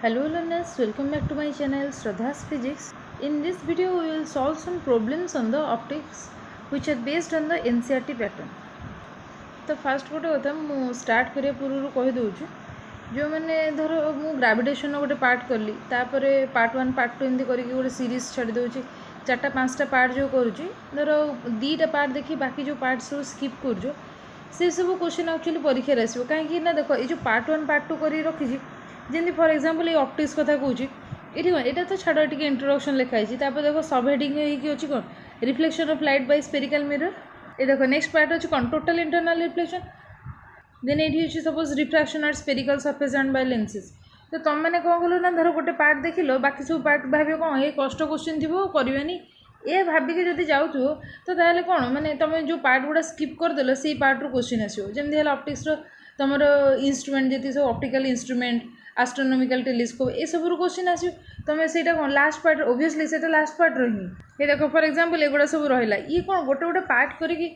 Hello learners, welcome back to my channel Shraddha's Physics. In this video we will solve some problems on the optics which are based on the NCERT pattern. तो fast गोटे कथा मु start करिया पूर्व कहि दउछु जो मैंने धर मु ग्रेविटेशन गोटे पार्ट करली तापरे पार्ट 1 पार्ट 2 एमती करके गोटे सीरीज छाड़ी दउछि चारटा पांचटा पार्ट जो करूछि धर दीटा पार्ट देखि बाकी जो पार्ट सब स्किप करजो से सब क्वेश्चन एक्चुअली परीक्षा आसो कहीं ना देखो ये जो पार्ट 1 पार्ट 2 कर रखी जमी फॉर एग्जांपल ये ऑप्टिक्स कथा कहूँ ये कौन यहाँ तो छाड़ टे इंट्रोडक्शन लिखाई देखो सब हेडिंग अच्छी कौन reflection of light by spherical mirror ये देखो नेक्स्ट पार्ट अच्छे कौन टोटल इंटरनल रिफ्लेक्शन देन ये अच्छी suppose refraction at spherical surface and by lenses तो तुम मैंने कौन कल ना धर गोटे पार्ट देख लो बाकी सब पार्ट भाव कौन ये कष्ट क्वेश्चन थी करवानी ये भाविक जब जाऊँ तो ताहले कौन माने तुम जो पार्ट गुड़ा स्किप करदेल से पार्ट रू क्वेश्चन आसो जमी ऑप्टिक्स तुम इंस्ट्रूमेंट जी सब ऑप्टिकल इंस्ट्रूमेंट एस्ट्रोनॉमिकल टेलीस्कोप ये सब क्वेश्चन आसो तुम से कौन लास्ट पार्ट ओबियसली से लास्ट पार्ट रही ये देखो फॉर एग्जांपल एगुड़ा सब रहा ये कौन गोटे गोटे पार्ट करके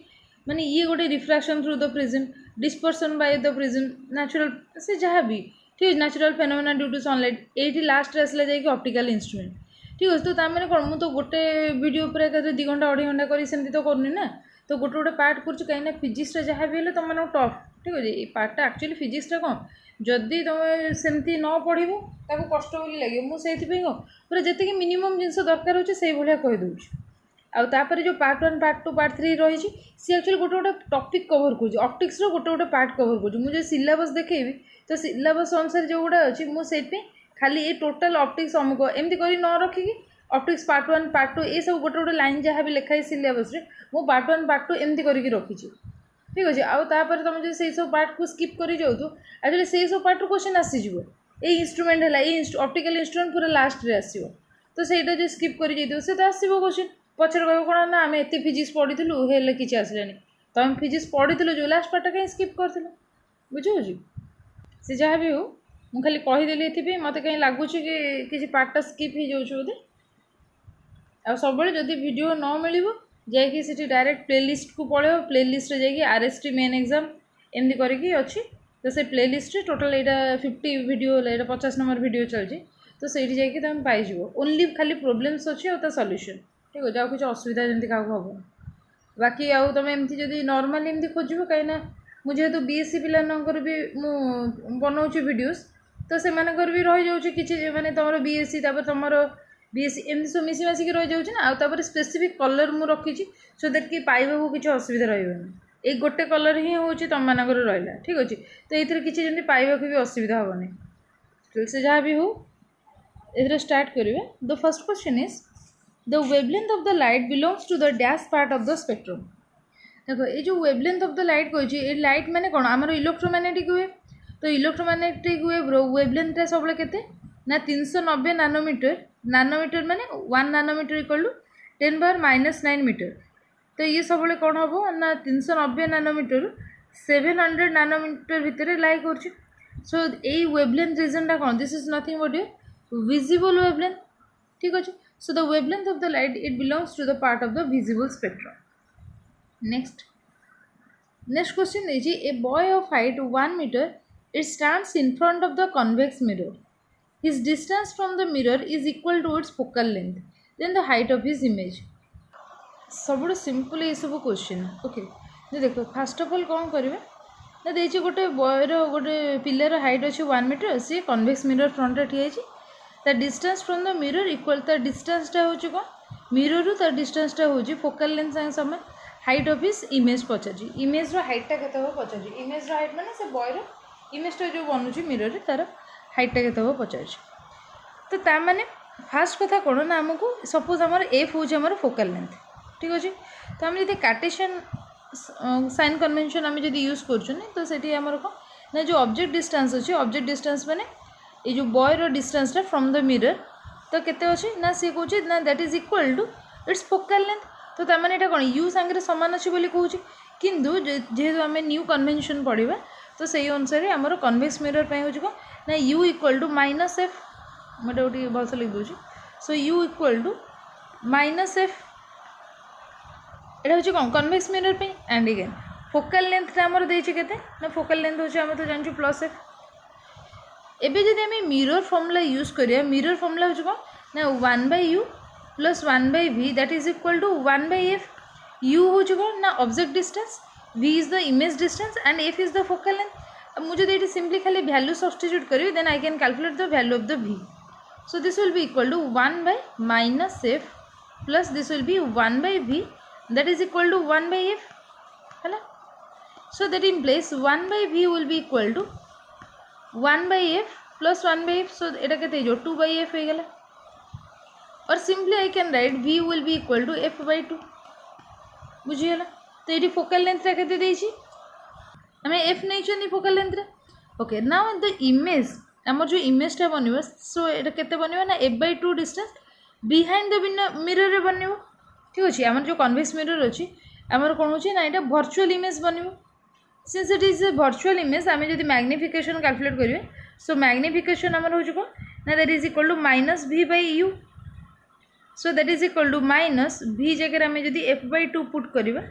माने ये गोटे refraction through the prism dispersion by the prism natural से जहाँ भी ठीक है natural phenomena due to sunlight ये लास्ट आसला जाए ऑप्टिकल इंस्ट्रूमेंट ठीक अच्छे तो तार कौन मुझे गोटे वीडियो पर एक 2 घंटा 2.5 घंटा करी सेमती तो करनी ना तो गोटे गोटे पार्ट कर कहीं फिजिक्स जहाँ भी है तुम मैं टफ ठीक अच्छे ये पार्टा एक्चुअली फिजिक्स कौन जदि तुम सेमती न पढ़ ताको कष्ट बोली लगे मुझे कौन पूरा जी मिनिमम जिनस दरकार होचे से भाया कहीदे आउे जो पार्ट 1 पार्ट 2 पार्ट 3 रही सी एक्चुअली गोटे गोटे टॉपिक कवर कर ऑप्टिक्स गोटे गोटे पार्ट कवर कर मुझे सिलेबस देखेबी तो सिलेबस अनुसार जो गुड़ा अच्छी मुझे खाली ये टोटल ऑप्टिक्स अमुक एमती कर न रखिकी ऑप्टिक्स पार्ट 1 पार्ट 2 ये सब गोटे गोटे लाइन जहाँ भी लिखाई सिलेबस मु पार्ट 1 पार्ट 2 एमती करके रखी ठीक अच्छे आउे तुम जो से सब पार्ट को स्किप कर जाऊ एक्चुअली से सब पार्ट क्वेश्चन आसीज ये इंस्ट्रूमेंट है ये ऑप्टिकल इंस्ट्रूमेंट पूरा लास्ट रे आसो तो सहीटा जो स्किप कर से तो आसो क्वेश्चन पचर कह कौन ना आम एत फिजिक्स पढ़ीलु हेल्ले किसी आसलानी तुम फिजिक्स पढ़ीलु जो लास्ट पार्टा कहीं स्किप कर बुझे से जहाँ भी हो मुझे खाली कहीदेली ये मत कहीं लगुच कि किसी पार्टा स्किप हो जाऊँ बोधे आ सब जदि वीडियो न मिल जाकि डायरेक्ट प्लेलिस्ट को पड़े प्लेलिस्ट जाकि आरएसटी मेन एग्जाम एमती करके अच्छी तो से प्लेलिस्ट टोटल यहाँ 50 वीडियो यहाँ 50 नंबर वीडियो चलती तो से तुम पाइज ओनली खाली प्रोब्लेम्स अच्छी और सल्यूशन ठीक है किसी असुविधा जमी क्या हम बाकी आउ तुम एमती जब नॉर्मली एमती खोज कहीं मुझे तो बीएससी पिलानकर भी बनाऊँ वीडियोस तो से भी रही जाऊँ कि मैंने तुम बीएससी तुम बीएससी एमती सब मिसी मासिक रही जाऊँ ना आउे स्पेसिफिक कलर मुझे रखी सो दैट कि पाइबा किसी असुविधा रही एक गोटे कलर ही हूँ तुम मानकर रहा ठीक अच्छे तो ये किसी जमी पाइबा भी असुविधा हेनी तो से जहाँ भी हो ये स्टार्ट करेंगे the first question is the wavelength of the light belongs to the dash part of the spectrum देखो ये जो वेवलेंथ ऑफ द लाइट कही लाइट माने कौन आमर इलेक्ट्रोमैग्नेटिक हुए तो इलेक्ट्रोमैग्नेटिक वेवलेंथ सब के ना 390 नानोमीटर माने 1 नानोमीटर इक्वल टू 10⁻⁹ मीटर तो ये सब कौन हम ना 390 नानोमीटर 700 नानोमीटर भितर लाई कर सो यही वेवलेंथ रीजनटा कौन this is nothing but your visible wavelength ठीक अच्छे so the wavelength of the light it belongs to the part of the visible spectrum next question is a boy of height 1 meter it stands in front of the convex mirror his distance from the mirror is equal to its focal length then the height of his image सब simple ये सब question okay देखो fast of all कौन करेंगे ना देखिए गोटे Boyer गोटे पिलर हाइट अच्छे 1 मीटर सी कन्वेक्स मिरर फ्रंट ठिया ता distance from the mirror equal ता डिस्टेंसटा हो कौन मिरर रू ता डिस्टेंसटा हो फोकल लेंथ संगे समय हाइट ऑफ हिज इमेज पचार इमेज हाइटा के पचार इमेज हाइट माने से बॉयर इमेजटा जो बनूँ मिरर तार हाइटा के पचार तो ता माने फास्ट कथा कौन ना आमको सपोज आमर एफ हूँ आमर फोकल लेंथ ठीक अच्छे तो आम जो कार्टेशियन साइन कन्वेंशन आम जब यूज कर तो से आमर कौन ना जो ऑब्जेक्ट डिस्टेंस अच्छे ऑब्जेक्ट डिस्टेंस माने ये जो बॉयर डिस्टेंसटा फ्रॉम द मिरर तो केते अच्छे ना सी कहे ना that is equal to its focal length तो तार ये कौन यू सांगे सामान अच्छे बोली कहूँ किंतु जेहेतु आम न्यू कन्वेंशन पढ़ा तो से अनुसार आमर कन्वेक्स मिरर पे हूँ कौन ना u equal to minus f मैं गोटे भलसे लिख दूँ so u equal to minus f यहाँ हूँ कौन कन्वेक्स मिरर पे एंड अगेन फोकल लेंथटा आमर देती के ना फोकल लेंथ हूँ आम तो जानूँ प्लस एफ एबे जदि आम मिरर फॉर्मूला यूज करिया मिरर फॉर्मूला हो कौन ना 1/u plus 1/v that is equal to 1/f u हो कौन ना object distance v is the image distance and f is the focal length मुझे ये सिंपली खाली वैल्यू सब्स्टिट्यूट करी then I can calculate the value of the v so this will be equal to 1 by minus f plus this will be 1 by v that is equal to 1 by f है so that implies 1 by v will be equal to 1 by f plus 1 by f so এটা কেতে जो 2 by f हो गला और simply I can write v will be equal to f by 2 बुझीगला तो ये focal length रे केते देछि हमें f नहीं चंदी फोकल लेंथ रे ओके नाउ द इमेज आमर जो इमेजटा बनब सो ये केते बनब ना f by 2 distance behind the mirror रे बनब ठीक अच्छे आमर जो कन्वेक्स मिरर अच्छी आमर कौन हो ना यहाँ वर्चुअल इमेज बनब since it is a virtual image आम जो मैग्निफिकेशन कैलकुलेट करेंगे सो मैग्निफिकेशन आमर हो कौन ना that is equal to minus v by u so that is equal to minus v जगह आम जो f by 2 पुट करवा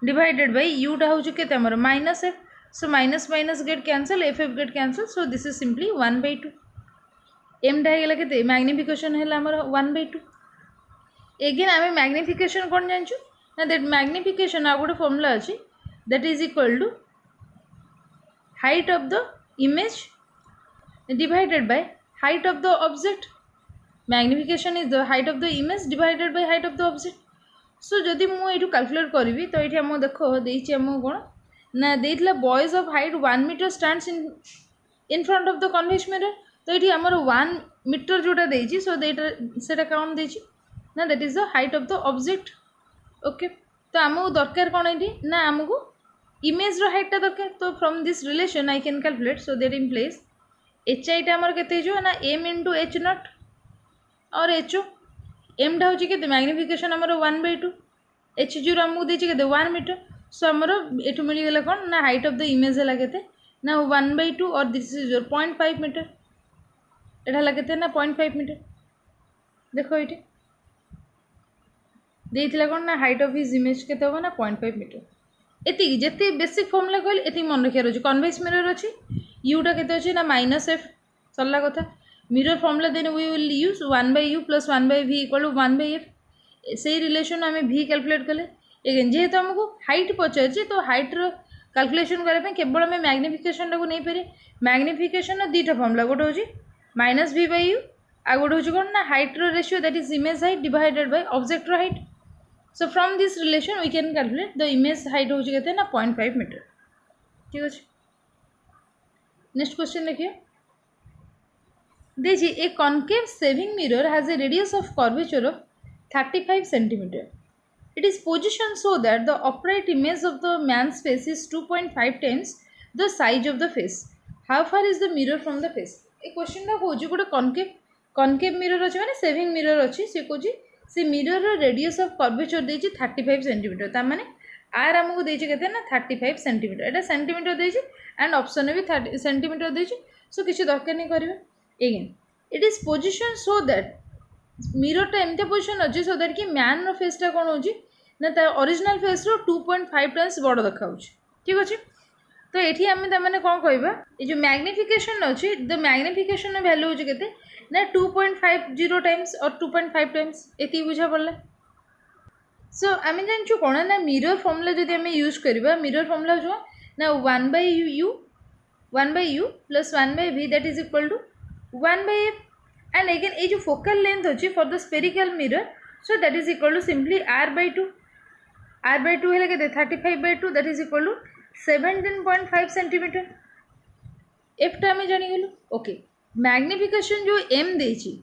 डिवाइडेड बाय u टा हूँ के minus f so minus minus get cancel f get cancel so this is simply 1 by 2 m टा है के मैग्निफिकेशन है आमर 1 by 2 एगेन आम मैग्निफिकेशन कौन जानचु ना दैट मैग्निफिकेशन आ गोटे फॉर्मूला अच्छी that is equal to height of the image divided by height of the object magnification is the height of the image divided by height of the object so जदि मुझे calculate करी तो ये आम देख देती आम कौन ना देइथिला boys of height 1 metre stands in front of the convex mirror तो ये आमर 1 मीटर जोटा देइछि सो सेटा काउंट देइछि ना that is the height of the object okay तो आमको दरकार कौन ये ना आमको इमेज रो हाइट टा दरकार तो from this relation I can calculate so that implies H i टा आमर केते जो ना m इंटू एच नॉट और एच ओ एम टा होची केते मैग्निफिकेशन आमर 1 by 2 एच जीरो आमको देछि केते 1 मीटर सो आमर एठू मिलगला कौन ना हाइट ऑफ द इमेज है केते ना 1 by 2 और दिस इज योर 0.5 मीटर एटा केते ना 0.5 मीटर देखो ये देइथिला कौन ना हाइट ऑफ हिज इमेज केते हो ना 0.5 मीटर एति जेते बेसिक फॉर्मूला कहल एति मन रखियार अछि कन्वेक्स मिरर अछि u टा केते अछि ना माइनस f सरला कथा mirror formula then we will use 1 by u plus 1 by v equal to 1 by f से रिलेशन आम v कैलकुलेट कले एगेन जेहेतु आमको हाइट पचार तो हाइट रो कैलकुलेशन करने केवल आम मैग्निफिकेशन टाक नहीं पारे मैग्निफिकेशन दुईटा फॉर्मूला गोटे हूँ माइनस v by u आ गोटे हूँ कौन ना हाइट रो ratio that is image height divided by object रो height so from this relation we can calculate the image height हूँ के ना 0.5 मीटर ठीक अच्छे नेक्स्ट क्वेश्चन देखिए देखिए ए concave saving mirror has a radius of curvature of 35 centimeter. It is positioned so that the upright image of the man's face is 2.5 times the size of the face. How far is the mirror from the face? A question टा कहूँ गोटे concave mirror अच्छे मैंने saving mirror अच्छी सी कहूँ से mirror radius of curvature देछि 35 centimetre ता माने आर आमको देछि केते ना 35 सेंटीमीटर एटा सेंटीमीटर देछि एंड ऑप्शन भी 30 सेंटीमीटर देछि सो किसी दरकार नहीं करबे again it is position so that mirror टा एमते पोजीशन अच्छे सो दैट कि मैन रो फेस टा कोन होछि ना ता ओरिजिनल फेस रो 2.5 टाइम्स बड़ देखा होछि ठीक अछि तो एठी आमे त माने कोन कहबा ए जो मैग्निफिकेशन अछि द मैग्निफिकेशन वैल्यू होछि केते ना 2.50 टाइम्स और 2.5 टाइम्स एती बुझा पड़ला सो आमे जानछु कोन ना मिरर फॉर्मूला जदि आमे यूज करबा मिरर फॉर्मूला जो ना 1 by u plus 1 by v that is equal to 1 by f and again ये जो focal length अच्छी for the spherical mirror so that is equal to simply r by 2 है लगे 35 by 2 that is equal to 17.5 centimeter f टा में जानी गलु okay magnification जो m देछि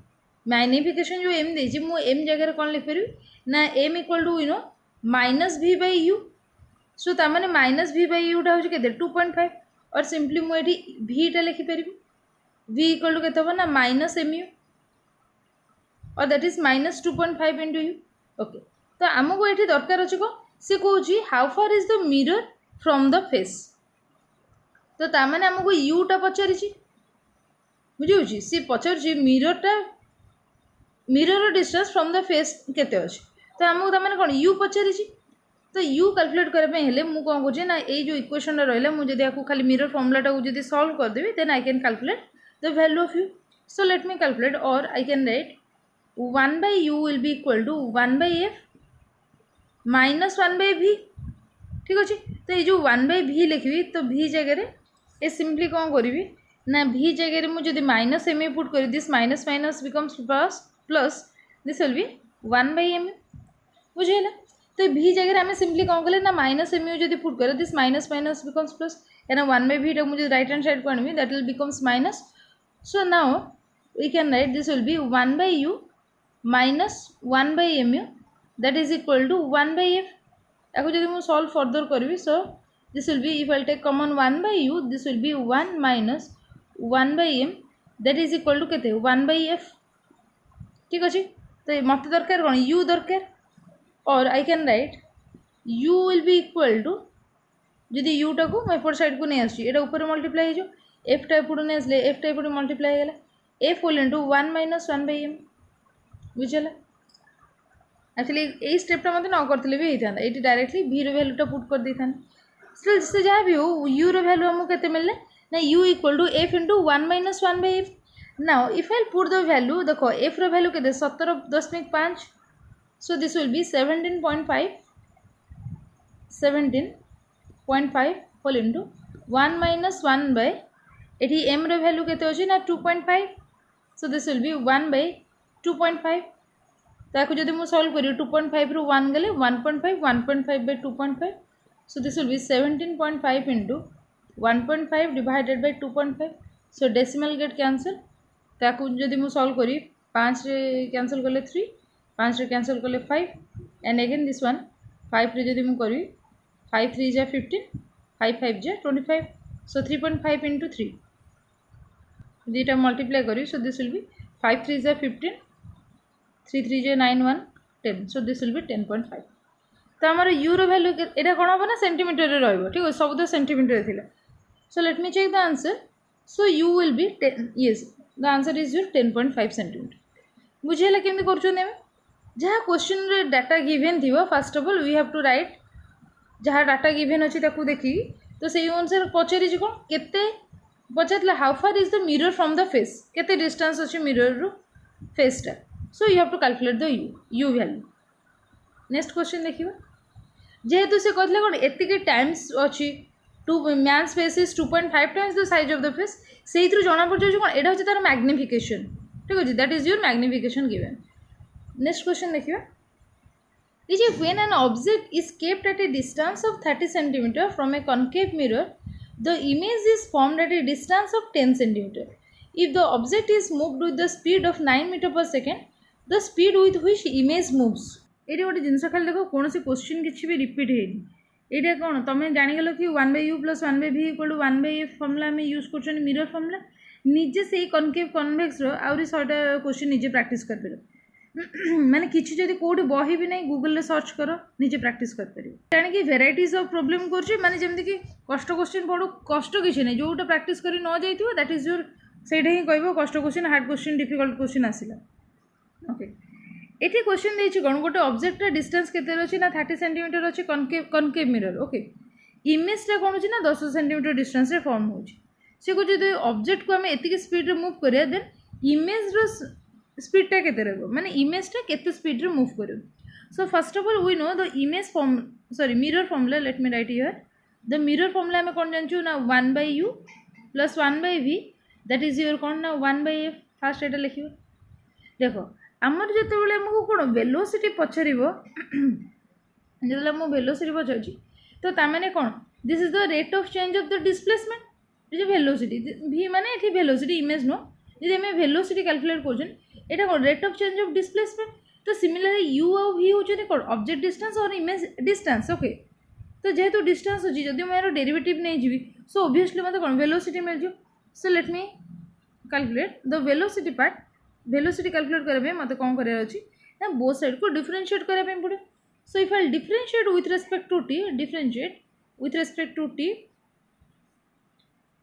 मैग्निफिकेशन जो m देछि मु m जगह कोन लिख परबी ना m equal to you know minus v by u सो ता माने minus v by u टा हो के 2.5 और सिंपली मु एठी v टा लिखि परबी v equal to केते हो ना minus mu और that is minus 2.5 into U okay तो आमको ये दरकार अच्छे कौन सी कौन how far is the mirror from the face तो ताने आमको यू टा पचारि बुझे सी पचार mirror distance from the face केते अच्छे तो आमको ताने कौन यू पचारि तो यू कैलकुलेट करने हेले मु कौन कहे ना ये जो इक्वेशन रहा मुझे खाली मिरर फॉर्मूला टाक सॉल्व करदेवी then I can calculate the value of u. So let me calculate, or I can write 1 by u will be equal to 1 by f minus 1 by v. ठीक अच्छे, तो ये जो 1 by v लिखी तो v जगह ये सिंपली कौन करी ना v जगह मुझे माइनस एम पुट कर this minus minus becomes plus plus this will be 1 by M बुझेगा। तो v जगह आम सिंपली कौन कले ना माइनस एम यू जो पुट कर this minus minus becomes plus क्या 1 by v मुझे राइट हैंड साइड को आनी that will becomes minus. So now we can write this will be 1 by u minus 1 by M you that is equal to 1 by f। याको जब मुझे solve further करी so this will be if I take common 1 by u this will be 1 minus 1 by m that is equal to केते 1 by f। ठीक अच्छे, तो मत दरकार कौन u दरकार, और I can write u will be equal to जदि u टाक एपट साइड को नहीं आसा ऊपर मल्टीप्लाई हो एफ टा एपट नहीं आसले एफ टा एपट मल्टीप्लाई होगा F whole into 1 minus 1 by m बुझेगा। एक्चुअली यही स्टेपटा मत न करते भी होता ये डायरेक्टली v रैल्यूटा पुट कर दे था। से जहाँ भी हो u रैल्यू आमको के मिलने ना u equal to f into 1 minus 1 by f। Now if I put the value देखो एफ रैल्यू के 17.5 so this will be 17.5 whole into 1 minus 1 by एटी m रैल्यू के ना 2.5 so this will be 1 by 2.5। ताको जदि मु सॉल्व करी 2.5 रु 1 गले 1.5 1.5 by 2.5 so this will be 17.5 into 1.5 divided by 2.5 so decimal get cancel. ताको जदि मु सॉल्व करी 5 रे कैंसल कले 3 5 रे कैंसल कले 5 एंड अगेन दिस वन 5 रे जदि मु करी 5 3 जा 15 5 5 जा 25 सो 3.5 इंटू 3 दीटा मल्टीप्लाई करी सो दिस विल बी 5 3 जा 15 3 3 जे 9 1 10 सो दिस विल बी 10.5। तो आमर यूर वैल्यू यहाँ कौन हम ना सेंटीमीटर रो ठीक है सब तो सेंटीमीटर थी। So let me check the answer so you will be 10 yes the answer is your 10.5 centimetre बुझेगा केमी कर जहाँ क्वेश्चन डाटा गिवेन थी first of all we have to write जहाँ डाटा गिवेन अच्छी देखी तो से अनुसार पचारि कौन केते पचार how far is the mirror from the face केते डिस्टेंस अच्छी मिरर रु फेसटा so you have to calculate the you value. Next question देखिए जेहेतु से कहते कौन एतिक टाइम्स अच्छी to man face is 2.5 times the size of the face से जना पड़ जाए कौन यहाँ तार मैग्निफिकेशन ठीक अच्छे that is your magnification given. Next question देखिए देखिए when an object is kept at a distance of 30 centimetre from a concave mirror the image is formed at a distance of 10 centimetre if the object is moved with the speed of 9 metre per second the speed with which image moves. ये गोटे जिनस खाली देख कौन से question किसी भी repeat है ये कौन तुम जानीगल कि 1 by u plus 1 by v equal to 1 by f formula आम यूज कर मिरर फॉर्मूला निजे से कनकेव कन्वेक्स आहरी 100टा क्वेश्चन निजे प्रैक्टिस कर माने किसी जदि कौटी बही भी नहीं गूगल सर्च कर निजे प्रैक्टिस कर जाणी भेराइटीज ऑफ प्रॉब्लम कर माने जमती कि कष्ट क्वेश्चन पढ़ो कष्ट किसी नहीं जोटा प्रैक्टिस कर न जाइए दैट इज योर से कह कष्ट question hard question difficult question आसला। ओके ये क्वेश्चन देखिए कौन गोटे ऑब्जेक्ट डिस्टेंस केते अच्छी ना 30 सेंटीमीटर अच्छी कनकेव मिरर ओके इमेजटा कौन अच्छी ना 10 सेंटीमीटर डिस्टेंस रे फॉर्म हो जो ऑब्जेक्ट को आम एति स्पीड मूव करिया देन इमेज स्पीडटा केते रहबो माने इमेजटा केते स्पीड रे मूव करियो। So first of all we know the image form sorry mirror formula let me write here the mirror formula आम कौन जानचु ना 1 by u plus 1 by v that is your कौन ना 1 by f फास्ट एटा लिखियो देखो आमर जिते आमको कौन वेलोसिटी पचार जो वेलोसिटी पचार तो ताने कौन this is the rate of change of the displacement जो वेलोसिटी v माने ये वेलोसिटी इमेज नो जी आम वेलोसिटी कैलकुलेट कर कौन rate of change of displacement तो सिमिलरली u और v होते कौन ऑब्जेक्ट डिस्टेंस और इमेज डिस्टेंस ओके तो जेहेतु डिस्टेंस अच्छी जब मैं यार डेरिवेटिव नहीं जी सो ऑब्वियसली मतलब कौन वेलोसिटी मिल जाए। सो let me calculate the velocity part velocity calculate करने मत कौन करार अच्छी ना बोथ साइड को डिफरेंशिएट करने पड़े। So if I differentiate with respect to t differentiate with respect to t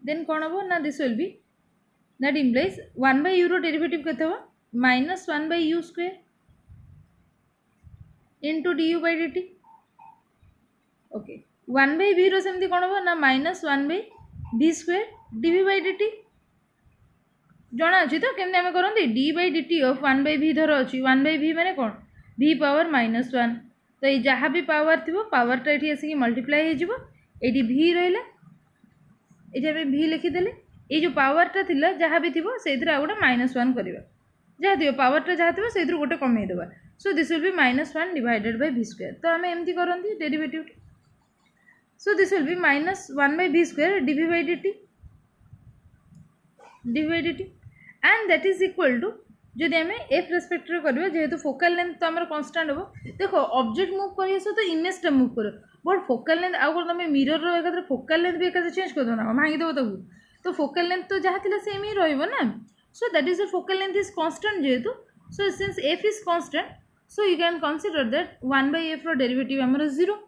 then कौन हम ना this will be that implies 1 by u रो डेरिवेटिव केते हो minus 1 by u square into du by dt okay 1 by v रो सेमती कौन हम ना minus 1 by v square dv by dt जना अच्छी तो केमती आम करती d by d t of 1/v धर अच्छी 1/v माने कौन v पावर -1 तो ये जहाँ भी पावर थी पावरटा ये आसिक मल्टीप्लाई हो v रहा ये आम v लिखिदे ये जो पावरटा थिला जहाँ भी थी से गोटे -1 करवा जहाँ थी पावरटा जहाँ थी से गोटे कमेदेवा so this will be -1 divided by v square तो आम एमती करती derivative so this will be -1/v square dv by dt and that is equal to जदि आम एफ रेस्पेक्ट करवा जेहेतु फोकल लेंथ तो आम कन्स्टाट हम देखो ऑब्जेक्ट मूव कर तो इमेजटा मूव कर बट फोकल लेंथ आउ कौन तुम मिरर एक फोकल लेंथ भी एक चेंज कर दो ना भांगीदेव तक तो फोकल लेंथ तो जहाँ थी सेम ही रहा so that is the focal length is constant जेहेतु so since f is constant so you can consider that 1/f रो डेरिवेटिव आमर 0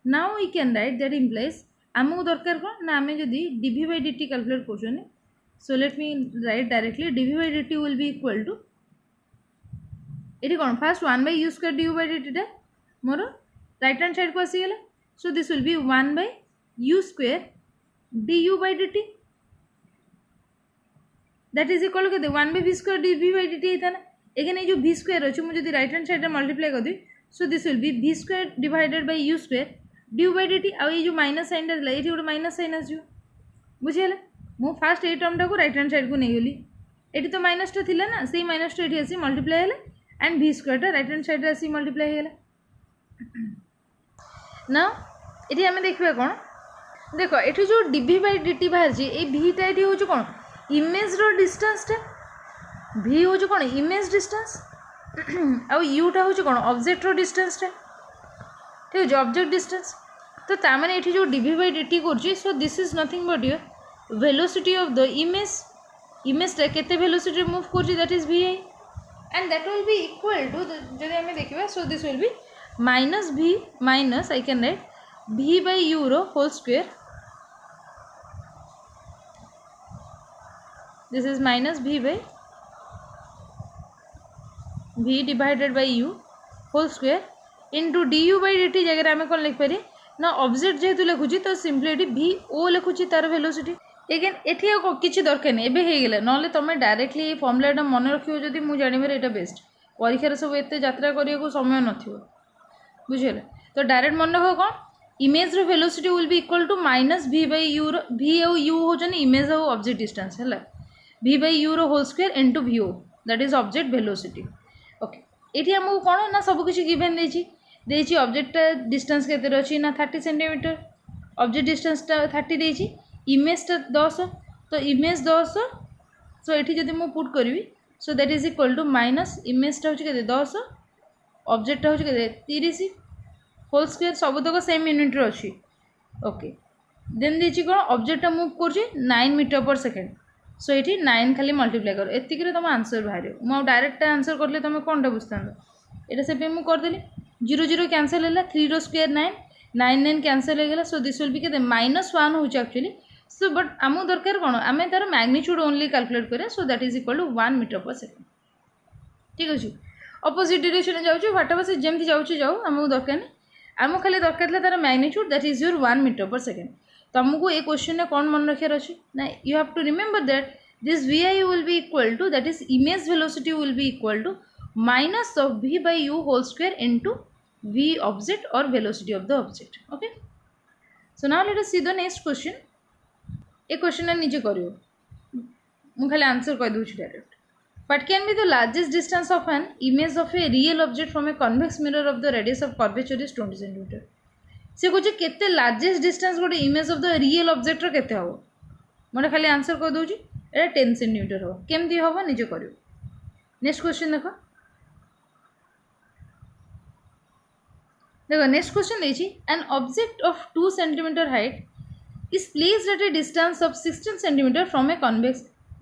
now we can write that implies आमको दरकार कौन ना आम जब dv by dt कैलकुलेट कर so let me write directly dv by dt will be equal to ये कौन fast 1/u square du by dt टा मोर राइट हैंड साइड को आसीगला so this will be 1/u square du by dt that is equal के 1/v square dv by dt होता ना एखाने जो v square अच्छे मुझे राइट हैंड साइड मल्टीप्लाई कर दी so this will be v square divided by u square du by dt आ ये जो माइनस साइन ये गोटे माइनस साइन आसो बुझीगला मु फास्ट ये टर्मटा को राइट हैंड साइड को नहीं गली ये तो माइनसटा थिला ना से माइनसटा ये आसी मल्टीप्लाई है एंड v स्क्वायरटा राइट हैंड साइड आसी मल्टीप्लाई है ना ये आम देखा कौन देख ये जो dv by dt बाहर ये vटा ये हूँ कौन इमेज रो डिस्टेंसटा v हूँ कौन इमेज डिस्टेंस आउ uटा हूँ कौन ऑब्जेक्ट रो डिस्टेंसटा ठीक है ऑब्जेक्ट डिस्टेंस तो तार ये जो dv by dt कर सो this is nothing but your velocity of the image टा केते velocity मूव कर that is vi and that will be equal to जब हमें देखिए so this will be -v minus I can write v by u row whole square this is minus v by v divided by u whole square into du by dt जगह आम कौन लिख पारे ना object जेहेतु लिखुची तो simply ये v o लिखुची तार वेलोसिटी एगेन एटी किसी दरकार नहीं एबे हो गला ना तुम डायरेक्टली ये फर्मुलाटा मन रखियो जदि मुझे जानवर यहाँ बेस्ट परीक्षार सब एत यात्रा करने को समय न बुझेगा तो डायरेक्ट मन रख कौन इमेज रो velocity will be equal to -v by u v और u होचन इमेज और ऑब्जेक्ट डिस्टेंस है v by u रो whole square into vo that is object velocity okay ये आमको कौन ना सब किसी गिवन देछि ऑब्जेक्ट डिस्टेंस केते अछि ना 30 सेंटीमीटर ऑब्जेक्ट डिस्टेंसटा 30 देछि इमेजटा 10 तो इमेज 10 सो ये जब मुझे पुट करी so that is equal to minus इमेजटा हूँ 10 ऑब्जेक्टा हूँ 30 होल स्क्वायर सबतक सेम यूनिट अच्छी ओके देन देखिए कौन ऑब्जेक्टा मूव कर 9 मीटर पर सेकेंड सो ये 9 खाली मल्टीप्लाई कर एतिक तुम आंसर बाहर मुझे डायरेक्ट आंसर करें तुम कौन टा बुझता ये से मुझे करदेली 0 0 कैंसल है 3 रो स्क्वायर 9 9 9 कैंसल हो गला सो दिस विल बी के -1 हो एक्चुअली सो बट आमको दरकार कौन आम तार मैग्नीट्यूड ओनली कैलकुलेट करें so that is equal to 1 metre per second ठीक अच्छे अपोजिट डायरेक्शन जाऊँ व्हाट एवर से जमी जाऊँ आमको दरकार नहीं आमको खाली दरकार तार magnitude that is your 1 metre per second तो आमको ये क्वेश्चन कौन मन रखार अच्छे ना you have to remember that this vi will be equal to that is image velocity will be equal to minus of v by u whole square into v object और velocity of the object okay so now let us see the next question ये question निजे करियो मु खाली answer कह दूँ direct what can be the largest distance of an image of a real object from a convex mirror of the radius of curvature is 20 centimetre से कहे केते लार्जेस्ट डिस्टेंस गोटे image of the real object रो केते हो मोटे खाली answer कह दूँ ये 10 सेंटीमीटर हो केमती हम निजे करियो नेक्स्ट क्वेश्चन देखो नेक्स्ट क्वेश्चन देखिए an object of 2 centimetre height is placed at a distance of 16 cm from a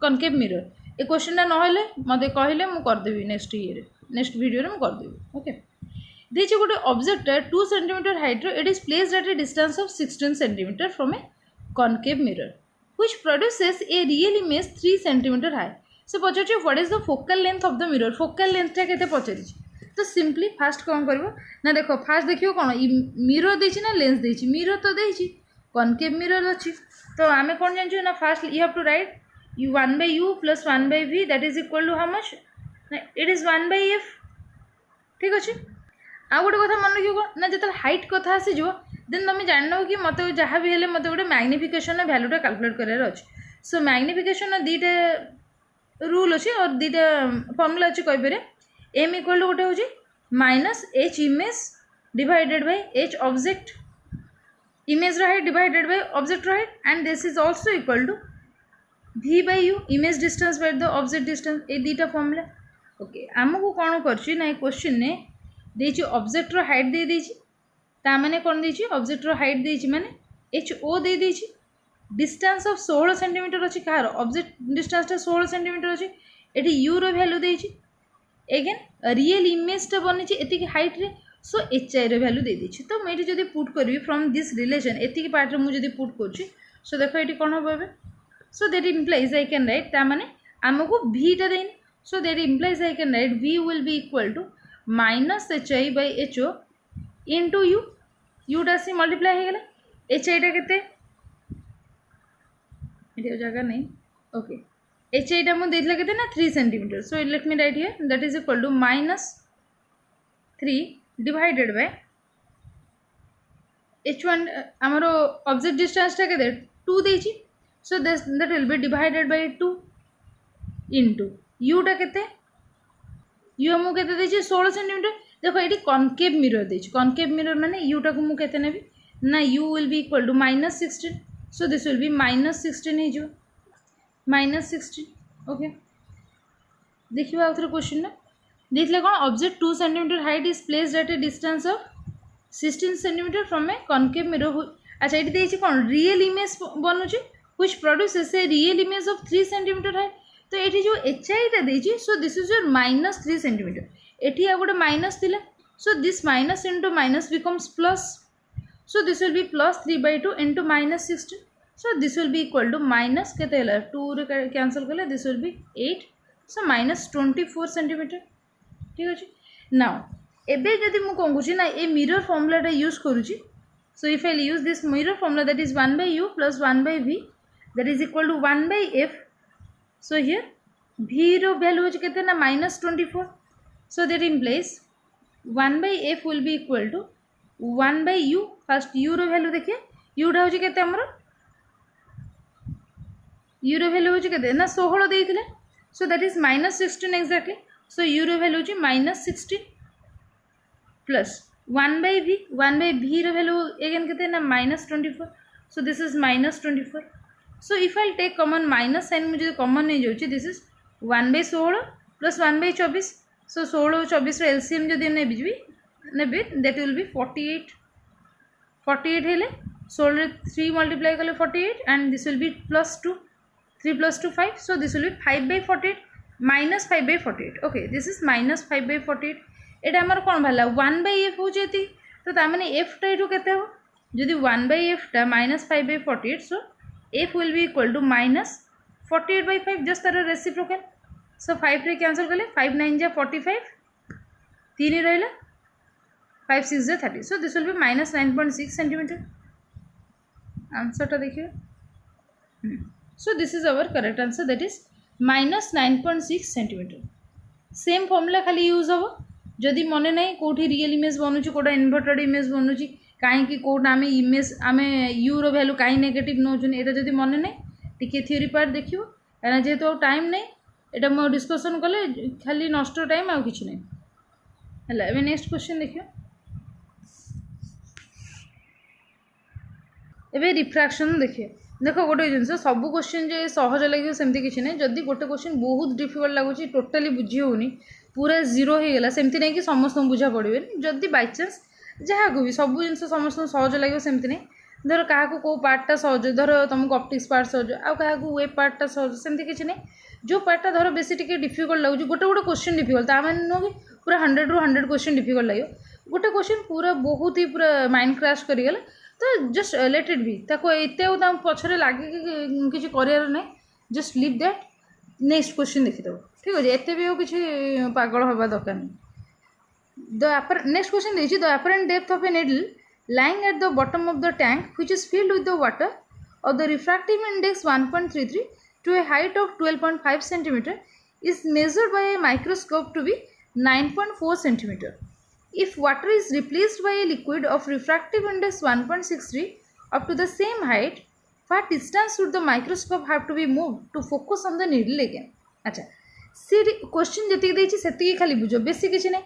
concave mirror ये क्वेश्चन ना मत कहले मुझे करदेवी नेक्स्ट ईयर नेक्स्ट वीडियो रे करदेवी ओके देखिए गोटे object 2 cm height it is placed at a distance of 16 cm from A concave mirror which produces a real image 3 cm high से पचार what is the focal length of the mirror focal लेंथटा केते पचारि तो simply fast कौन कर ना देख फास्ट देखियो कौन मिरर देछि ना लेंस देछि मिरर तो देछि कनकेव मिरर अच्छी तो आम कौन जानू ना first you have to write u 1 by u plus 1 by v that is equal to how much? It is 1 by f. ठीक अच्छे आउ गोटे कथा मन रखियो ना जो हाइट कथा आसीज देन तुम जान कि मत जहाँ भी हेल्ले मत गोटे मैग्निफिकेशन भैल्यूटा कैलकुलेट करार अच्छे सो मैग्निफिकेशन दीटा रूल अच्छे और दीटा फर्मुला अच्छे कहीपर एम इक्वल टू गोटे हूँ minus h image divided by h object image height divided by object height and this is also equal to v by u image distance by the object distance ये दीटा formula okay आमको कौन कर question ने देछि ऑब्जेक्टर height दे देछि ता माने कौन देछि ऑब्जेक्टर हाइट देछि माने एच ओ दे देछि डिस्टेंस ऑफ 16 सेंटीमीटर अछि कार ऑब्जेक्ट डिस्टेंस 16 सेंटीमीटर अछि एठी u रो वैल्यू देछि अगेन रियल इमेज टा बनिछि एति हाइट रे so H I row value दे देछि तो मैं जदी पुट करबी फ्रॉम दिस रिलेशन एति पार्ट रे मु जदी पुट करछि सो देखो एठी कोन होबे so that implies I can write ता माने हमको v टा देनी so that implies I can write v will be equal to minus h i by h o into u यूटा सी मल्टीप्लाई हो गला एच आई टा केते जगह नहीं ओके एच आई टा मुझे देथिला केते ना 3 centimetre so let me write here that is equal to minus 3 divided by h one आमर ऑब्जेक्ट डिस्टेंस टा केते 2 देछि so that will be divided by 2 into u टा केते यू आमको केते देछि 16 सेंटीमीटर देखो ये कनकेव मिरर देछि कनकेव मिरर माने यू टा को मु केते नेबी ना u will be equal to minus 16 so this will be minus 16 हो जो माइनस 16 ओके देखिए आउ थोड़ा क्वेश्चन ना देखले कौन object 2 centimetre height is placed at a distance of 16 centimetre from a concave mirror अच्छा ये देछि कौन रियल इमेज बनुछि which produces a real image of 3 centimetre height तो ये जो एच आई टा देछि so this is your minus 3 centimetre एठी आ गोटे माइनस थिला so this minus into minus becomes plus so this will be plus 3/2 into minus 16 so this will be equal to minus केते हला 2 रे कैंसिल कले this will be 8 so minus 24 centimetre ठीक अछि नाउ एबे जदि मु कहूची ना ए मिरर फॉर्मूला टा यूज करूची so if I use this mirror formula that is 1 by u plus 1 by v that is equal to 1 by f so here v रो वैल्यू होची केते ना minus 24 so that implies 1 by f will be equal to 1 by u first u रो value देखिए u टा होची केते हमरो u रो वैल्यू होची केते ना 16 देइथिले so that is minus 16 exactly so u रो वैल्यू होची minus 16 plus 1 by v रो वैल्यू अगेन केते ना minus 24 so this is minus 24 so if I'll take common minus sign मुझे common नहीं जाउची this is 1 by 16 plus 1 by 24 so 16 24 row LCM जदि नेबी that will be 48 हेले 16 रे 3 multiply कले 48 and this will be plus 2 3 plus 2 5 so this will be 5 by 48 minus 5 by 48 okay this is minus 5 by 48 एटा हमर कोन भाला 1 by f हो जेती तो ता माने f टा एठो केते हो जदि 1 by f टा minus 5 by 48 so f will be equal to minus 48 by 5 just तार रेसिप्रोकल so 5 रे कैंसिल कले 5 9 जा 45 3 रहला 5 6 जा 30 so this will be minus 9.6 centimeter answer टा देखिए so this is our correct answer that is minus 9.6 centimeter same formula खाली use हो जदि मने नहीं कोठी रियल इमेज बनुची कोटा इन्वर्टेड इमेज बनुची काहे कि कोटा आमे इमेज आमे यू रो वैल्यू काहे नेगेटिव नोचुन एटा जदि मने नहीं टिके थ्योरी पार्ट देखियो एना जेतो टाइम नहीं एटा मो डिस्कशन कले खाली नष्ट टाइम आ किछ नहीं हला एबे नेक्स्ट क्वेश्चन देखियो एबे रिफ्रैक्शन देखिए देखो गोटे जिनस सब क्वेश्चन जे सहज लगे सेमती किसी ना जदि गोटे क्वेश्चन बहुत डिफिकल्ट लगुच टोटाली बुझी होनी पूरा जीरो हो गला सेमती नहीं कि समस्त बुझा पड़े जदि बाय चांस जहाँ को भी सब जिन समस्त सहज लगे सेमती नहीं धर क्या कौ पार्टा सहज धर तुमको ऑप्टिक्स पार्ट सहज आउ क्या वेब पार्टा सहज सेमती किसी नहीं जो पार्टा धर बेसी टिके डिफिकल्ट लगुच गोटे गोटे क्वेश्चन डिफिकल्ट मैंने नुह कि पूरा 100 ରୁ 100 क्वेश्चन डिफिकल्ट लगे गोटे क्वेश्चन पूरा बहुत ही पूरा माइंड क्रैश करीगला तो जस्ट लेट इट बी ताको एते पछरे लागे कि करार ना just leave that next question देखीदेव ठीक अच्छे एत भी किसी पागल हवा दरकार नहीं नेक्स्ट क्वेश्चन देखिए the apparent depth of a needle lying at the bottom of the tank which is filled with the water of the refractive index 1.33 to a height of 12.5 centimeter is measured by a microscope to be 9.4 centimeter. If water is replaced by a liquid of refractive index 1.63 up to the same height, what distance should the microscope have to be moved to focus on the needle again? अच्छा सी question जी देखिए से खाली बुझ बेसी किसी ना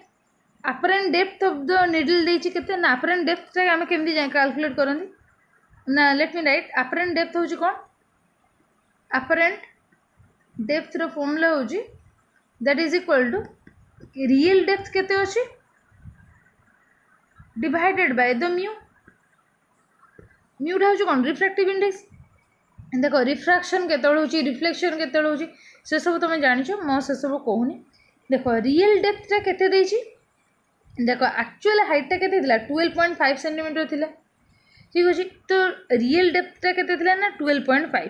apparent depth of the needle देछि केते ना apparent depth टा हम केमती जाय कैलकुलेट करंदी ना late me right apparent depth होची कोन apparent depth रो फॉर्मूला होची that is equal to real depth केते होची divided by the mu टा होची कोन refractive index देखो रिफ्रैक्शन केते होची रिफ्लेक्शन केते होची से सब तुम जानिछ मो से सब कहूनी देखो रियल डेप्थ टा केते देछि देखो एक्चुअल हाइट टा केते थिला 12.5 सेंटीमीटर थिला ठीक अछि तो रियल डेप्थ टा केते थिला ना 12.5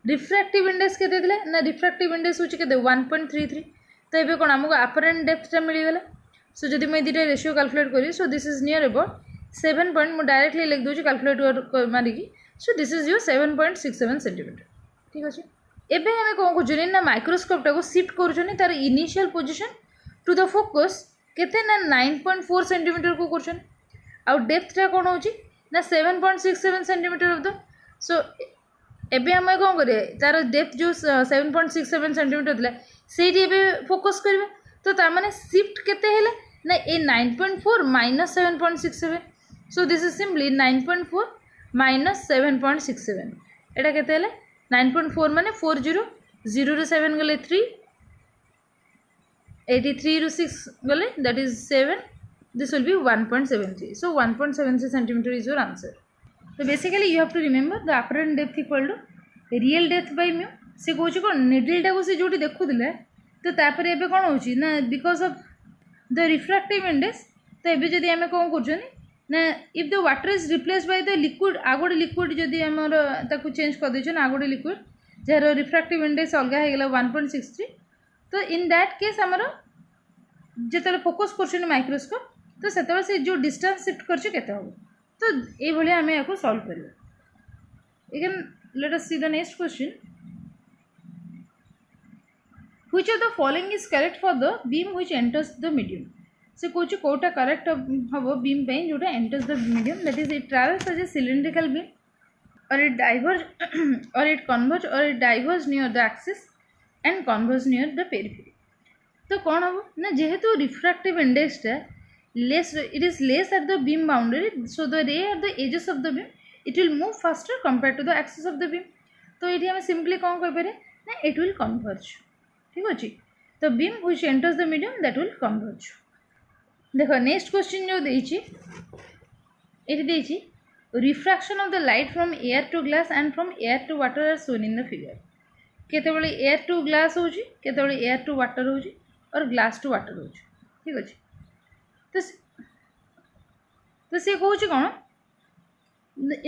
रिफ्रैक्टिव इंडेक्स केते थिला ना रिफ्रैक्टिव इंडेक्स होछि केते 1.33 तो एबे कोन हमको अपरेंट डेप्थ टा मिली गेला सो जदि मैं दिटा रेशियो कैलकुलेट करी so this is near about 7 point मु डायरेक्टली लिख दोछि कैलकुलेट मारी की सो दिस इज योर 7.67 सेंटीमीटर ठीक अछि एबे हमें कौन कर ना माइक्रोस्कोप टाको शिफ्ट कर तार initial position to the focus केते ना 9.4 सेंटीमीटर को कर आउ डेप्थ टा कौन होची ना 7.67 सेंटीमीटर ऑफ द सो एबे हमें कौन करे तार डेप्थ जो 7.67 सेंटीमीटर थिला सेठी एबे फोकस करबे तो तार माने शिफ्ट केते हेले ना ए 9.4 minus 7.67 so this is simply 9.4 minus 7.67 एटा केते हेले 9.4 माने 40 0 ରୁ 7 गले 3 83 ରୁ 6 गले that is 7 this will be 1.73 so 1.73 centimeter is your answer so basically you have to remember the apparent depth equal to real depth by mu से कहूँ कौन निडल टाक से जो देखुले तो तापर एबे कौन होची ना because of the refractive index तो एबे जदि आमे कौन करछनी ना if the water is replace by the liquid आगोटे लिक्विड जदि आमर ताकू चेंज कर देछन आगोटे लिक्विड जार रिफ्रैक्टिव इंडेक्स अलग हो गला 1.63 तो इन दैट केस आमर जेतले फोकस करछन माइक्रोस्कोप तो सेतबे से जो डिस्टेंस शिफ्ट करछ केते हो तो ए भले आमे याको सॉल्व करबो again let us see the next question which of the following is correct for the beam which enters the medium से कोची कोटा करेक्ट हबो बीम पे जोटा enters the medium that is it travels as a cylindrical beam और it diverge और it converge और it diverge near the axis and converge near the periphery तो कौन हबो ना जेहेतु रिफ्रैक्टिव इंडेक्स टा less it is less at the beam boundary so the ray at the edges of the beam it will move faster compare to the axis of the beam तो ये हम simply कौन कह पारे ना it will converge ठीक अच्छे तो beam which enters the medium that will converge देखो नेक्स्ट क्वेश्चन जो देछि एटी देछि refraction of the light from air to glass and from air to water are shown in the figure केतेबेले air to glass होछि केतेबेले air to water होछि और ग्लास टू वाटर होछि ठीक अछि तो से कहूछि कोन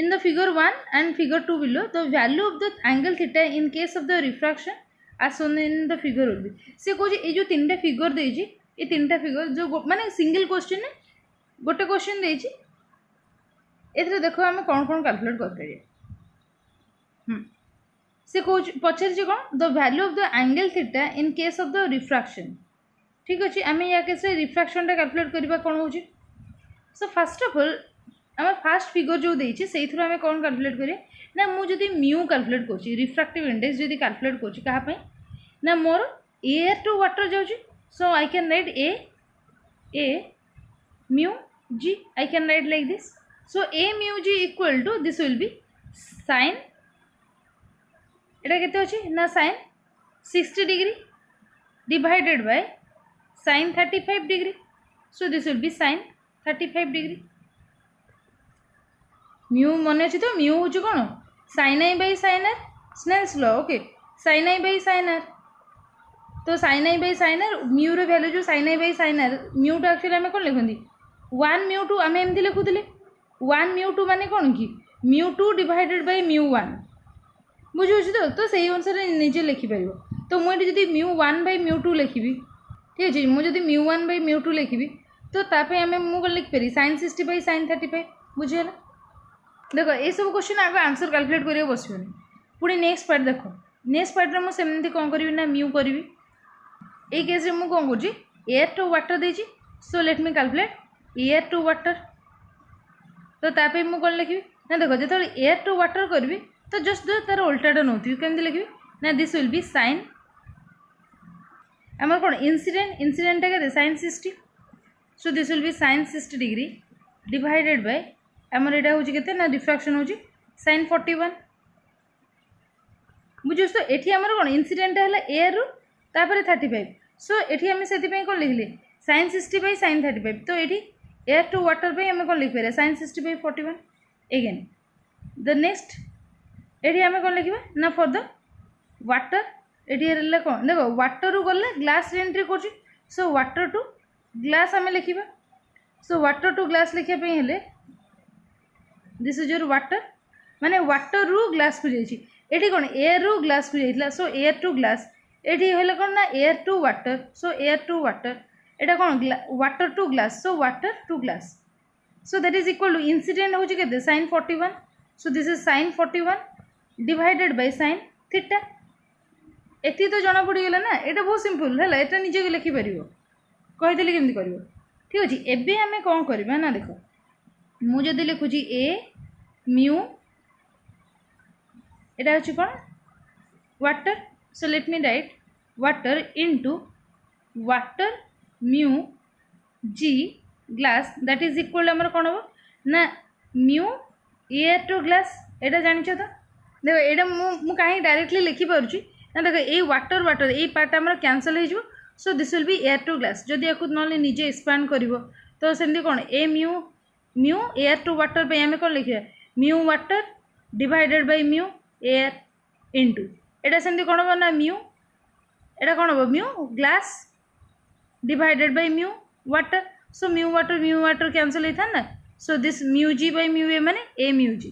in the figure 1 and figure 2 below the value of the angle theta in case of the refraction as shown in the figure will be से कहूछि ए जो तीनटा फिगर देछि ए तीनटा फिगर जो माने सिंगल क्वेश्चन ने गोटे क्वेश्चन देछि एथरे देखो हम कोन कोन कैलकुलेट कर परिए से कहूछि पछर जे कोन the value of the angle theta in case of the refraction ठीक अछि आमे या केस रे रिफ्रैक्शन टा कैलकुलेट करबा कोन होछि सो फर्स्ट ऑफ ऑल आम फास्ट फिगर जो देछि सेहि थ्रू आमे कोन कैलकुलेट करिए ना मु जदि म्यू कैलकुलेट करछि रिफ्रैक्टिव इंडेक्स जदि कैलकुलेट करछि कहा पई ना मोर एयर टू वाटर जाउछि so I can write a mu g I can write like this so a mu g equal to this will be sin एटा केते अछि ना sin 60 degree divided by sin 35 degree so this will be sin 35 degree mu मने अछि तो mu होछि कोन sin i by sin r Snell's law okay sin i by sin r तो sin i by sin r mu रो value जो sin i by sin r mu तो actually हमें कोन लिखंदी 1 म्यू 2 हमें एमती लिखुतले 1 म्यू 2 माने कोन की म्यू 2 डिवाइडेड बाय म्यू 1 बुझुछि तो सही अनुसार नीचे लिखि परिबो तो मु एटी जदी म्यू 1 बाय म्यू 2 लिखिबी ठीक अछि मु जदी म्यू 1 बाय म्यू 2 लिखिबी तो तापे हमें मु को लिख परी sin 60 बाय sin 35 बुझियला देखो ए सब क्वेश्चन आगे आंसर कैलकुलेट करियो बसियोनी पुणी नेक्स्ट पार्ट देखो नेक्स्ट पार्ट में मुझे कौन करी ना म्यू करी ये केस में कौन कर एयर टू वाटर देती so let me calculate air to water तो ताप मुझे कौन लिखी ना देख जो एयर टू वाटर करी तो जस्ट तार उल्टाटा नौ केमती लिखी ना दिस विल बी साइन आम कौन इनसीडेंटा के sine 60 so this will be sine 60 degree divided by आमर यहाँ हूँ के ना डिफ्राक्शन हूँ साइन 41 बुझे तो ये आमर कौन इनसीडेंटा है एयर रु तापर 35 सो ये आम से कौन लिखले साइन 60 बाई साइन 35 तो ये एयर टू वाटर पे आम कौन लिखिपर sine 60 by 41 again the next ये आम कौन लिखा ना फॉर द वाटर ये कौन देख वाटर रु गले ग्लास एंट्री कर सो वाटर टू ग्लास आम लिखा सो वाटर टू ग्लास लिखापी हेले दिस इज योर वाटर माने वाटर रु ग्लास को जाइए ये कौन एयर रु ग्लास को जाइए सो एयर टू ग्लास ये हेले कौन ना air to water so air to water एटा कौन water to glass so water to glass so that is equal to incident हूँ के sine 41 so this is sine 41 divided by sine theta एति तो जना पड़गला ना ये बहुत सिंपल है ये निजे लिखिपर कहीदेली केमती कर ठीक अच्छे एबे आम कौन करवा ना देख मुझे लिखुची ए म्यू यहाँ हूँ कौन water so let me write water into water mu g glass that is equal आमर कौन हम ना म्यू एयर टू ग्लास यहाँ जानिछ तो देख यहाँ कहीं डायरेक्टली लिखिपुर ना देख ये वाटर वाटर ये पार्ट आम कैंसल हो so this will be air to glass जदि या ना निजे एक्सपांड कर तो सेमती कौन a mu mu air to water पे आम कौन लिखा mu water divided by mu air into एटा सेमती कौन हम ना म्यू एटा कौन हम mu glass divided by mu water mu water cancel होता ना so this mu g by mu A माने ए म्यू जी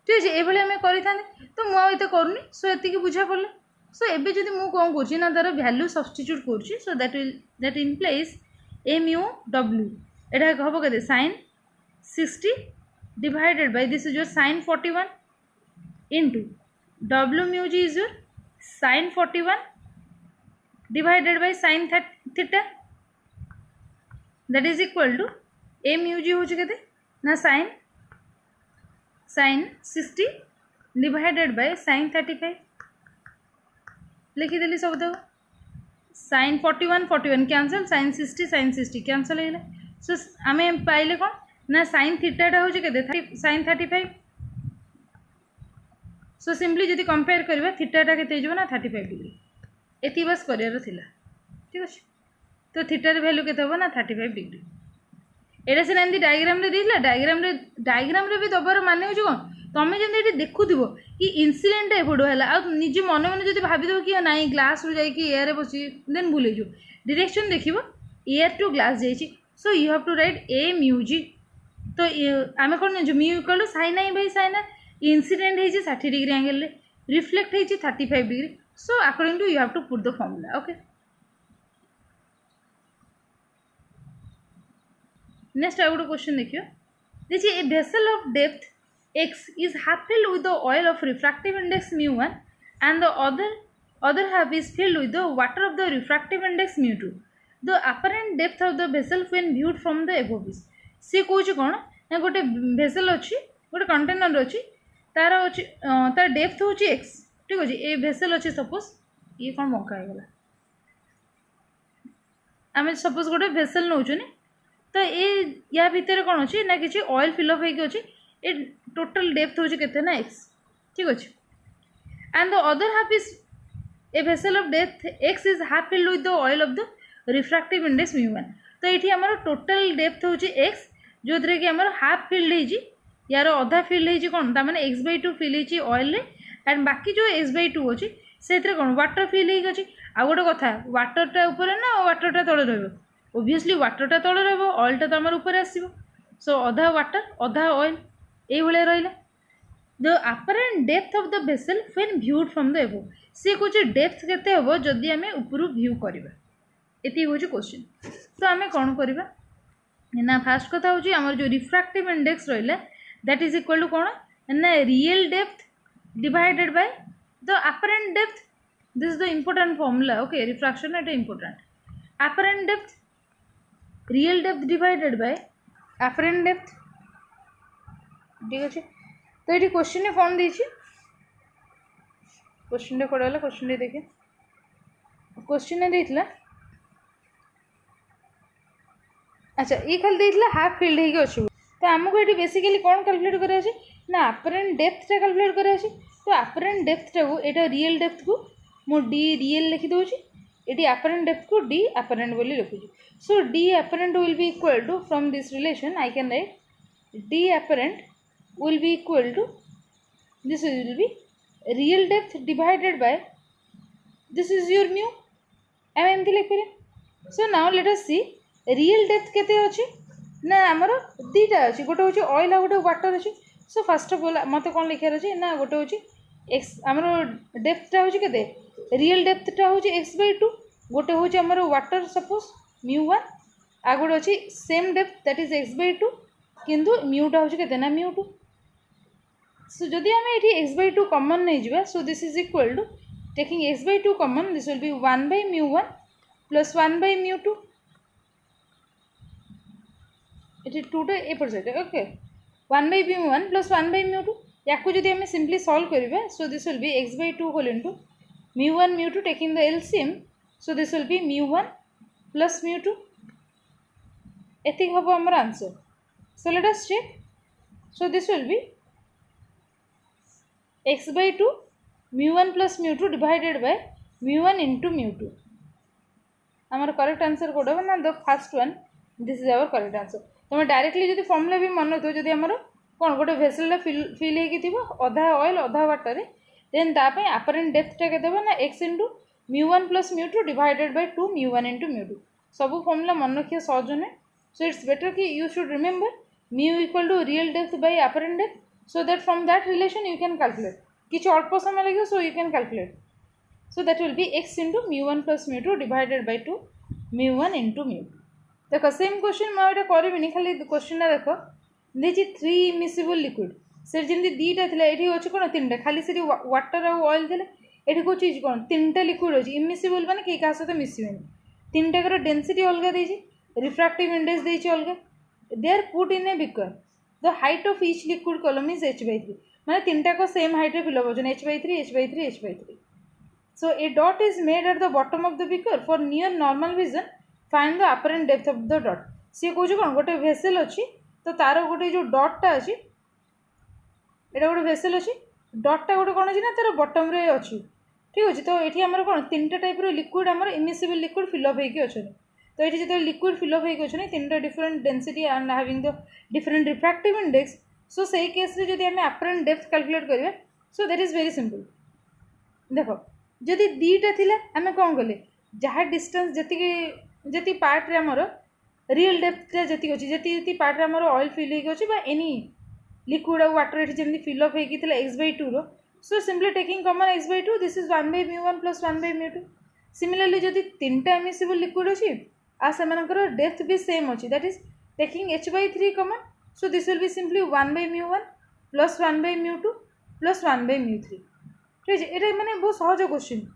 ठीक है ये आम करें तो मुझे करूनी सो ये बुझा पड़े सो एबे जदि मु कौन कर ना तार वैल्यू सब्स्टिट्यूट कर so that implies a mu डब्ल्यू एटा हम के sine 60 divided by this is your sine 41 into डब्ल्यू mu g is your sine 41 divided by sine theta that is equal to a mu g हूँ के ना sine 60 divided by sine 35 लिखिदेली सब तक साइन 41 कैंसल साइन 60 कैंसल है सो आम पाइले कौन ना साइन थीटाटा हूँ के साइन 35 सो सिंपली जब कंपेयर करवा थीटाटा के ना 35 डिग्री ये बस करार ठीक अच्छे तो थीटार भैल्यू के ना 35 डिग्री एटा सीना एमती डायग्राम डायग्राम भी दबार मान हो कौन तुम्हें जमी देखुव कि इनसीडेंट एपटू है निजे मन मन जो भाव कि ना ग्लास रू जाए बसी देन भूल डायरेक्शन देख एयर टू ग्लास जाइए so you have to write a mu g तो आम कौन जान mu equal to sine i by sine incident है 60 डिग्री एंगल रिफ्लेक्ट है 35 degree so according to you have to put the formula okay next आउ गोटे question देखियो देखिए a vessel of depth x is half filled with the oil of refractive index mu1 and the other half is filled with the water of the refractive index mu2 the apparent depth of the vessel when viewed from the above is सी कौच कौन ना गोटे vessel अच्छी गोटे container अच्छी तार अच्छी तार depth हूँ एक्स ठीक अच्छे ये भेसल अच्छी सपोज ये कौन बंका होगा आम सपोज गोटे भेसल नौ तो ये या भितर कौन अच्छी ना कि ऑयल फिलअप होगी ये टोटल डेप्थ हूँ के ना एक्स ठीक अच्छे and the other half is a vessel of depth x is half filled with the oil of the refractive index mu1 तो ये आमर टोटल डेप्थ हूँ एक्स जो थी कि आमर हाफ फिल्ड है यार अधा फिल्ड है कौन ताने x/2 फिल है ऑयल एंड बाकी जो x/2 अच्छी से कौन वाटर फिल होगी आ गोटे कथा वाटरटा ऊपर ना वाटरटा तले रही ओबियसली वाटरटा तले रही ऑयलटा तो आमर ऊपर आसो सो अधा वाटर अधा ऑयल ये रहा the apparent depth of the vessel when viewed from the above सी कौच डेप्थ केते हम जदि आम ऊपर व्यू करवा ये हूँ क्वेश्चन तो आम कौन करवा ना फास्ट कथा हूँ आमर जो रिफ्रैक्टिव इंडेक्स रहा दैट इज इक्वल टू कौन ना real depth divided by the apparent depth this is the important formula. Okay, refraction it important. Apparent depth, real depth divided by apparent depth. ठीक अच्छे तो ये क्वेश्चन ने कौन the question कौन है क्वेश्चन देखे क्वेश्चन ने देता अच्छा ये खाली देता हाफ फिल्ड हो अच्छे तो आमको ये बेसिकली कौन कैलकुलेट कराया ना अपरेंट डेप्थ टा कैलकुलेट कराया तो अपरेंट डेप्थ टा को एटा रियल डेप्थ को मु डी रियल लिखि दउची एटी अपरेंट डेप्थ को डी अपरेंट बोली लिखुची so d apparent will be equal to from this relation I can write d apparent will be equal to this will be real depth divided by this is your mu am एमती लिख पारे सो now let us सी real depth केते अछि ना हमर दीटा अछि गोटे होछि ऑयल आ गोटे वाटर अछि सो फर्स्ट ऑफ ऑल मते कोन लिखार अछि ना गोटे होछि x हमर डेप्थ टा होछि केते रियल डेप्थ टा होछि x/2 गोटे होछि हमर वाटर सपोज mu1 आ गोटे अछि same depth that is x/2 किंतु mu टा होछि केते ना mu2 सो जदि आम ये x/2 कॉमन नहीं जावा so this is equal to taking x/2 common this will be 1/mu1 plus 1/mu2 ये 2 टा एपर side okay 1/mu1 plus 1/mu2 याकू जदि आम सिंपली सॉल्व करिबा so this will be x/2 whole into mu1 mu2 taking the LCM so this will be mu1 plus mu2 एतिक हबो हमर answer so let us check so this will be x/2 mu1 plus mu2 divided by mu1 into mu2 आमर correct answer कोड हो ना the first one this is our correct answer तुम directly जदि formula भी मन तो जदि आमर कोन गोटे भेसल फिल हेकी थिबो आधा ऑयल आधा वाटर देन ता पे अपरेंट डेप्थ टा के देबो ना x into mu1 plus mu2 divided by 2 mu1 into mu2 सब फॉर्मूला मन रखिया सहज ने सो इट्स बेटर कि you should remember mu equal to real depth by apparent depth so that from that relation you can calculate किछ अल्प समय लगे so you can calculate so that will be x into mu1 plus mu2 divided by 2 mu1 into mu2 देखो same question मैं एटा करबिनी खाली question ना देखो देछि 3 immiscible liquid से जेंति दीटा थिला एठी अछि कोन तीनटा खाली से वाटर आ ऑयल थिला एठी को चीज कोन तीनटा लिक्विड अछि इमिसिबल माने के का साथ मिसिबेनी तीनटा कर डेंसिटी अलगा देछि रिफ्रैक्टिव इंडेक्स देछि अलगा they are put in a beaker the height of each liquid column is h/3 माने तीनटा को सेम हाइट रे फिल होबो h/3 h/3 h/3 so a dot is made at the bottom of the beaker for near normal vision find the apparent depth of the dot से कोन गोटे vessel अछि तो तार गोटे जो डॉट टा अछि एटा गोटे वेसल अछि डॉट टा गोटे कोन अछि ना तार बॉटम रे अछि ठीक अछि तो एठी हमर कोन तीनटा टाइप रो लिक्विड हमर इमिसिबल लिक्विड फिल अप हेकी अछि तो ये जो लिक्विड फिल अप होती तीन different density and having the different refractive index so से केस रे जदि आम अपरेंट डेप्थ कैलकुलेट करिवे सो दैट इज वेरी सिंपल देखो जदि दीटा थिला आम कौन कले जहाँ डिस्टेंस जी पार्ट रे हमर रियल डेप्थ जी अच्छी जी पार्ट रे हमर ऑयल फिल होगी एनी लिक्विड और वाटर ये जमी फिल अप होता x/2 रो so simply taking common x/2 this is 1/mu1 plus 1/mu2 similarly जदि तीनटा इमिसिबल लिक्विड अच्छी आ सेमानकर डेप्थ भी सेम अच्छी that is taking h/3 common so this will be simply 1/mu1 plus 1/mu2 plus 1/mu3 ठीक है ये मैंने बहुत सहज क्वेश्चन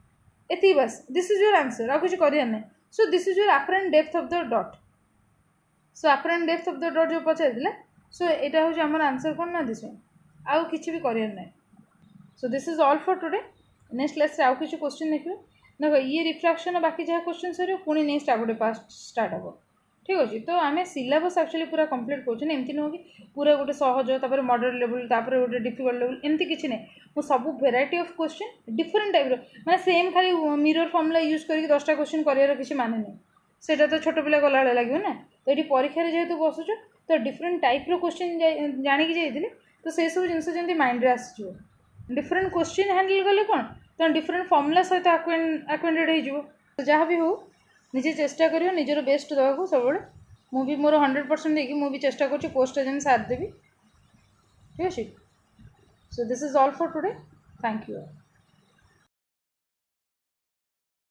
एति बस दिस इज योर आंसर आ कुछ करिया ना so this is your apparent depth of the dot so apparent depth of the dot जो पचार सो यहाँ हूँ आम आंसर कौन ना दिस आउ कि भी करिया ना so this is all for today next class आउ किसी क्वेश्चन देखिए देखो ये रिफ्रैक्शन बाकी जहाँ क्वेश्चन सर पुणी नेक्स्ट आ गोटे पास स्टार्ट हम ठीक अच्छे तो आम सिलेबस एक्चुअली पूरा कंप्लीट कर एमती नुह कि पूरा गोटे सहज तापर मॉडरेट लेवल तापर गोटे डिफिकल्ट लेवल एमती किसी ना मु सब variety of question different type मैं सेम खाली मिरर फॉर्मूला यूज करके 10टा क्वेश्चन करार किसी माने नहीं सेटा तो छोट पिला गला लगे ना तो ये परीक्षा जेहतु बसुच तो डिफरेंट टाइप रो क्वेश्चन जानिकी जाइए तो से सब जिन जमी माइंड आस डिफरेंट क्वेश्चन हैंडल कले कौन तो डिफरेंट फॉर्मूला सहित आक्वेंटेड हो जहाँ भी हो निजे चेष्टा करियो निजर बेस्ट देवाक सब मु भी मोर 100% देकी मु भी चेष्टा कर पोस्ट एग्जाम साथ देवी ठीक है सो this is all for today thank you.